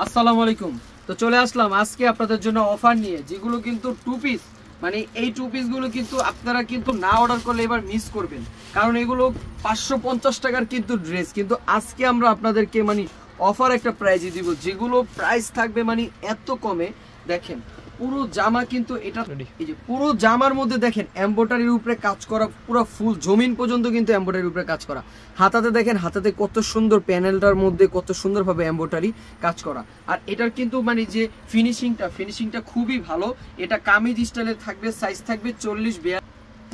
আসসালামু আলাইকুম। তো চলে আসলাম আজকে আপনাদের জন্য অফার নিয়ে, যেগুলো কিন্তু টু পিস, মানে এই টু পিসগুলো কিন্তু আপনারা কিন্তু না অর্ডার করলে এবার মিস করবেন, কারণ এগুলো 550 টাকার কিন্তু ড্রেস, কিন্তু আজকে আমরা আপনাদেরকে মানে অফার একটা প্রাইজে দিব, যেগুলো প্রাইস থাকবে মানে এত কমে। দেখেন পুরো জামা কিন্তু এটা, এই যে পুরো জামার মধ্যে দেখেন এমব্রয়ডারির উপরে কাজ করা, পুরো ফুল জমিন পর্যন্ত কিন্তু এমব্রয়ডারির উপরে কাজ করা। হাতাতে দেখেন, হাতাতে কত সুন্দর, প্যানেলটার মধ্যে কত সুন্দরভাবে এমব্রয়ডারি কাজ করা। আর এটার কিন্তু মানে যে ফিনিশিংটা খুবই ভালো। এটা কামিজ স্টাইলের থাকবে, সাইজ থাকবে 40-42।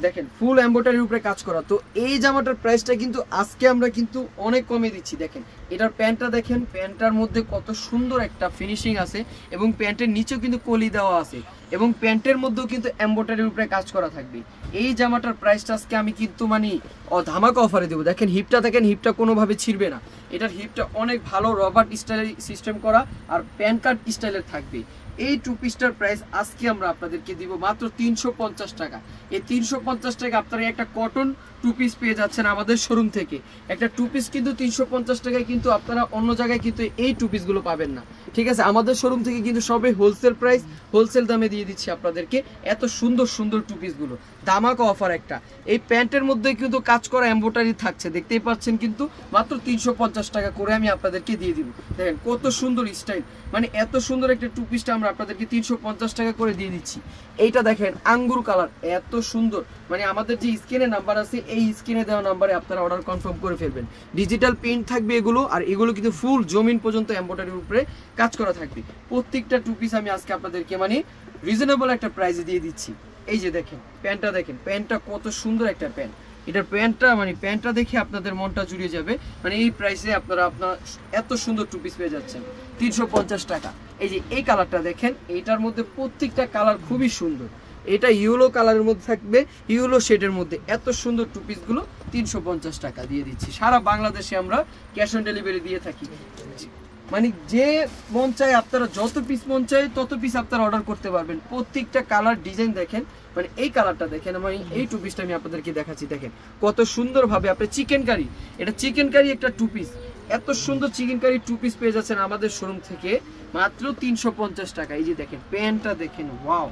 দেখেন ফুল এমব্রয়ডারির উপরে কাজ করা। তো এই জামাটার প্রাইসটা কিন্তু আজকে আমরা কিন্তু অনেক কমে দিচ্ছি। দেখেন এটার প্যান্টটা দেখেন, প্যান্টটার মধ্যে কত সুন্দর একটা ফিনিশিং আছে, এবং প্যান্টের নিচেও কিন্তু কলি দেওয়া আছে, এবং প্যান্টের মধ্যেও কিন্তু এমব্রয়ডারির উপরে কাজ করা থাকবে। এই জামাটার প্রাইসটা আজকে আমি কিন্তু মানে ধামাকা অফারে দেবো। দেখেন হিপটা, দেখেন হিপটা কোনোভাবে ছিঁড়বে না। এটার হিপটা অনেক ভালো, রবার্ট স্টাইলের সিস্টেম করা, আর প্যান কার্ড স্টাইলের থাকবে। এই টু পিসটার প্রাইস আজকে আমরা আপনাদেরকে দিব মাত্র 350 টাকা। এই 350 টাকা আপনারা একটা কটন টু পিস পেয়ে যাচ্ছেন আমাদের শোরুম থেকে। একটা টু পিস কিন্তু 350 টাকায়, কিন্তু আপনারা অন্য জায়গায় কিন্তু এই টু পিসগুলো পাবেন না, ঠিক আছে? আমাদের শোরুম থেকে কিন্তু সবে হোলসেল প্রাইস, হোলসেল দামে দিয়ে দিচ্ছি আপনাদেরকে এত সুন্দর সুন্দর টু পিসগুলো। ধামাকা অফার একটা। এই প্যান্টের মধ্যে কিন্তু কাজ করা এমব্রয়ডারি থাকছে, দেখতেই পাচ্ছেন, কিন্তু মাত্র 350 টাকা করে আমি আপনাদেরকে দিয়ে দিব। দেখেন কত সুন্দর স্টাইল, মানে এত সুন্দর একটা টু পিসটা আমরা আপনাদেরকে 350 টাকা করে দিয়ে দিচ্ছি। এইটা দেখেন আঙ্গুর কালার, এত সুন্দর, মানে আমাদের যে স্ক্রিনে নাম্বার আছে এই স্ক্রিনে দেওয়া নাম্বারে আপনারা অর্ডার কনফার্ম করে ফেলবেন। ডিজিটাল প্রিন্ট থাকবে এগুলো, আর এগুলো কিন্তু ফুল জমিন পর্যন্ত এমব্রয়ডারির উপরে কাজ করা থাকবে। প্রত্যেকটা টু পিস আমি আজকে আপনাদেরকে মানে রিজনেবল একটা প্রাইসে দিয়ে দিচ্ছি। এই যে দেখেন প্যান্টটা, দেখেন প্যান্টটা কত সুন্দর একটা প্যান্ট। এটার প্যান্টটা মানে প্যান্টটা দেখে আপনাদের মনটা জুড়িয়ে যাবে। মানে এই প্রাইসে আপনারা এত সুন্দর টু পিস পেয়ে যাচ্ছেন 350 টাকা। এই যে এই কালারটা দেখেন, এইটার মধ্যে প্রত্যেকটা কালার খুবই সুন্দর। এটা ইয়েলো কালারের মধ্যে থাকবে, ইয়েলো শেডের মধ্যে এত সুন্দর টু পিসগুলো 350 টাকা দিয়ে দিচ্ছি। সারা বাংলাদেশে আমরা ক্যাশ অন ডেলিভারি দিয়ে থাকি। মানে যে মন চায়, আপনারা যত পিস মন চায় তত পিস আপনারা অর্ডার করতে পারবেন। প্রত্যেকটা কালার ডিজাইন দেখেন, মানে এই কালারটা দেখেন, মানে এই টু পিসটা আমি আপনাদেরকে দেখাচ্ছি। দেখেন কত সুন্দরভাবে আপনি চিকেন কারি, এটা চিকেন কারি একটা টু পিস, এত সুন্দর চিকেন কারি টু পিস পেয়ে যাচ্ছেন আমাদের শোরুম থেকে মাত্র 350 টাকা। এই যে দেখেন প্যান্টটা দেখেন, ওয়াও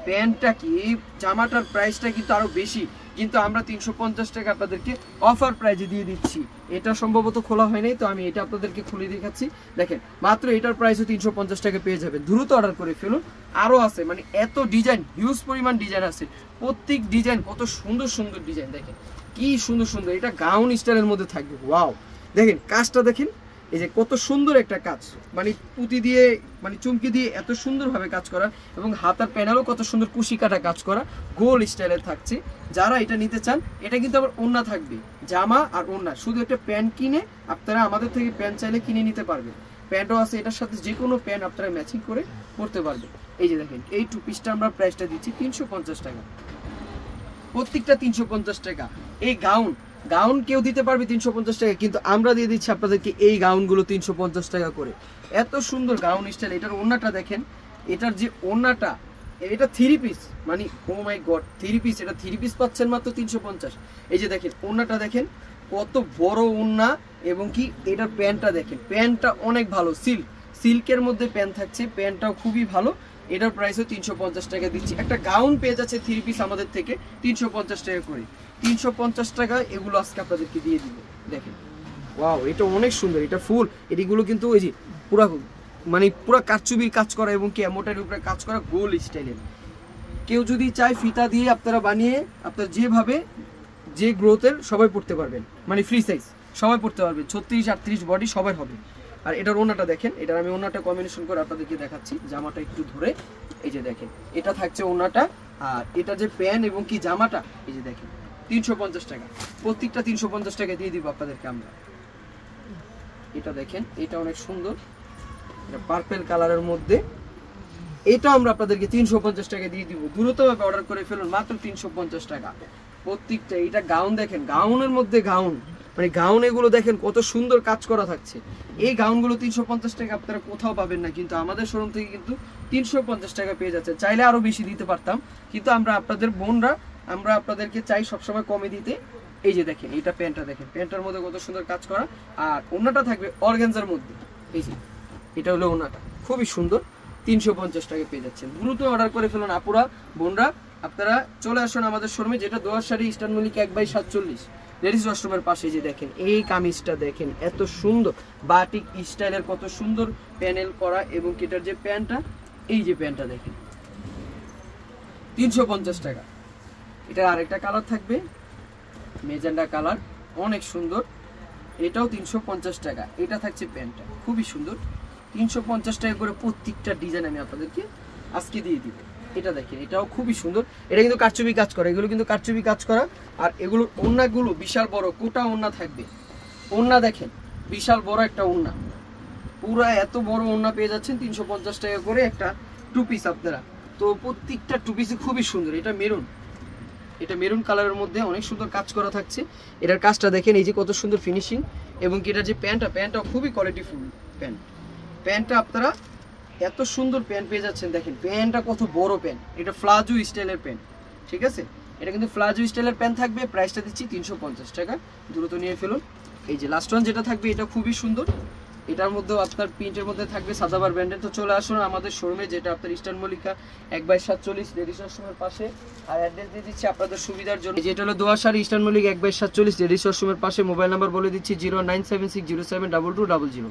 প্যান্টটা কি, এই জামাটার প্রাইসটা কিন্তু আরো বেশি, কিন্তু আমরা 350 টাকা আপনাদেরকে অফার প্রাইজে দিয়ে দিচ্ছি। এটা সম্ভবত খোলা হয় নাই, তো আমি এটা আপনাদেরকে খুলে দেখাচ্ছি। দেখেন মাত্র এটার প্রাইসও 350 টাকা পেয়ে যাবেন। দ্রুত অর্ডার করে ফেলুন, আরো আছে, মানে এত ডিজাইন, হিউজ পরিমাণ ডিজাইন আছে। প্রত্যেক ডিজাইন কত সুন্দর সুন্দর ডিজাইন, দেখেন কি সুন্দর সুন্দর। এটা গাউন স্টাইলের মধ্যে থাকবে, ওয়াও দেখেন কাজটা দেখেন, এই যে কত সুন্দর একটা কাজ, মানে পুঁতি দিয়ে, মানে চুমকি দিয়ে এত সুন্দরভাবে কাজ করা, এবং হাতার প্যানেলও কত সুন্দর কুশি কাটা কাজ করা, গোল স্টাইলের থাকছে। যারা এটা নিতে চান, এটা কিন্তু আবার ওড়না থাকবে, জামা আর ওড়না, শুধু একটা প্যান্ট কিনে আপনারা আমাদের থেকে প্যান্ট চাইলে কিনে নিতে পারবেন। প্যান্টও আছে এটার সাথে, যে কোনো প্যান্ট আপনারা ম্যাচিং করে পরতে পারবেন। এই যে দেখেন এই টু পিসটা আমরা প্রাইসটা দিচ্ছি 350 টাকা, প্রত্যেকটা 350 টাকা। এই গাউন কেউ দিতে পারবে 350 টাকা, কিন্তু আমরা দিয়ে দিচ্ছি আপনাদেরকে এই গাউনগুলো 350 টাকা করে। এত সুন্দর গাউন স্টাইল। এটার ওড়নাটা দেখেন, এটার যে ওড়নাটা, এটা থ্রি পিস, মানে ও মাই গড থ্রি পিস, এটা থ্রি পিস পাচ্ছেন মাত্র 350। এই যে দেখেন ওড়নাটা দেখেন কত বড় ওড়না, এবং কি এটার প্যান্টটা দেখেন, প্যান্টটা অনেক ভালো, সিল্কের মধ্যে প্যান্ট থাকছে, প্যান্টটাও খুবই ভালো। এটার প্রাইসও 350 টাকা দিচ্ছি। একটা গাউন পেয়ে যাচ্ছে থ্রি পিস আমাদের থেকে 350 টাকা করে। 350 টাকা এগুলো আজকে আপনাদেরকে দিয়ে দিব। দেখেন ওয়াও, এটা অনেক সুন্দর, এটা ফুল, এগুলো কিন্তু ওই যে পুরা, মানে পুরা কারচুপির কাজ করা, এবং কি এমব্রয়ডারির উপরে কাজ করা গোল স্টাইলের। কেউ যদি চায় ফিতা দিয়ে আপনারা বানিয়ে আপনার যেভাবে যে গ্রোথের সবাই পড়তে পারবেন, মানে ফ্রি সাইজ সবাই পড়তে পারবেন, 36-38 বডি সবার হবে। আর এটার ওড়নাটা দেখেন, এটার আমি ওড়নাটা কম্বিনেশন করে আপনাদেরকে দেখাচ্ছি। জামাটা একটু ধরে, এই যে দেখেন এটা থাকছে ওড়নাটা, আর এটা যে প্যান্ট এবং কি জামাটা, এই যে দেখেন 350 টাকা, প্রত্যেকটা 350 টাকা দিয়ে দিব আপনাদেরকে আমরা। এটা দেখেন, এটা অনেক সুন্দর, এটা পার্পল কালারের মধ্যে, এটা আমরা আপনাদেরকে 350 টাকা দিয়ে দিব। দ্রুতভাবে অর্ডার করে ফেলুন, মাত্র 350 টাকা প্রত্যেকটা। এটা গাউন দেখেন, গাউনের মধ্যে গাউন, মানে গাউন এগুলো দেখেন কত সুন্দর কাজ করা থাকছে। এই গাউনগুলো 350 টাকা আপনারা কোথাও পাবেন না, কিন্তু আমাদের শোরুম থেকে কিন্তু 350 টাকা পেয়ে যাচ্ছে। চাইলে আরো বেশি দিতে পারতাম, কিন্তু আমরা আপনাদের বোনরা, আমরা আপনাদেরকে চাই সবসময় কমে দিতে। এই যে দেখেন এটা প্যান্টটা দেখেন, প্যান্টের মধ্যে কত সুন্দর কাজ করা, আর ওড়নাটা থাকবে অর্গানজার মধ্যে। এই যে এটা হলো ওনাটা, খুবই সুন্দর, 350 টাকা পেয়ে যাচ্ছেন। দ্রুত অর্ডার করে ফেলুন আপুরা বোনরা, আপনারা চলে আসুন আমাদের শোরুমে, যেটা দোয়ার শাড়ি ইস্টার্ন মল্লিকা 1/47 লেডিস ওয়াশরুমের পাশে। যে দেখেন এই কামিজটা দেখেন, এত সুন্দর বাটিক স্টাইলের, কত সুন্দর প্যানেল করা, এবং এটার যে প্যান্টটা, এই যে প্যান্টটা দেখেন 350 টাকা। এটার আরেকটা কালার থাকবে মেজেন্ডা কালার, অনেক সুন্দর, এটাও 350 টাকা। এটা থাকছে প্যান্টটা, খুবই সুন্দর, 350 টাকা করে প্রত্যেকটা ডিজাইন আমি আপনাদেরকে আজকে দিয়ে দিব। এটা দেখেন, এটাও খুবই সুন্দর, এটা কিন্তু কারচুপি কাজ করা, এগুলো কিন্তু কারচুপি কাজ করা। আর এগুলোর ওড়নাগুলো বিশাল বড়, কোটা ওড়না থাকবে। ওড়না দেখেন, বিশাল বড় একটা ওড়না, পুরা এত বড় ওড়না পেয়ে যাচ্ছেন 350 টাকা করে একটা টু পিস আপনারা। তো প্রত্যেকটা টু পিসই খুবই সুন্দর। এটা মেরুন, এটা মেরুন কালারের মধ্যে অনেক সুন্দর কাজ করা থাকছে। এটার কাজটা দেখেন, এই যে কত সুন্দর ফিনিশিং, এবং এটার যে প্যান্টটা খুবই কোয়ালিটিফুল প্যান্টটা আপনারা এত সুন্দর প্যান্ট পেয়ে যাচ্ছেন। দেখেন প্যান্টটা কত বড় প্যান্ট, এটা ফ্লাজো স্টাইলের প্যান্ট, ঠিক আছে, এটা কিন্তু ফ্লাজো স্টাইলের প্যান্ট থাকবে। প্রাইসটা দিচ্ছি 350 টাকা, দ্রুত নিয়ে ফেলুন। এই যে লাস্ট ওয়ান যেটা থাকবে, এটা খুবই সুন্দর, এটার মধ্যেও আপনার প্রিন্টের মধ্যে থাকবে সাদাবার ব্র্যান্ডের। তো চলে আসুন আমাদের শোরুমে, যেটা আপনার ইস্টার্ন মল্লিকা 1/47 লেডিস ওয়াশরুমের পাশে। আর অ্যাড্রেস দিয়ে দিচ্ছি আপনাদের সুবিধার জন্য, যেটা হলো দোয়া শাড়ি ইস্টার্ন মল্লিকা 1/47 লেডিস ওয়াশরুমের পাশে। মোবাইল নাম্বার বলে দিচ্ছি 097607200।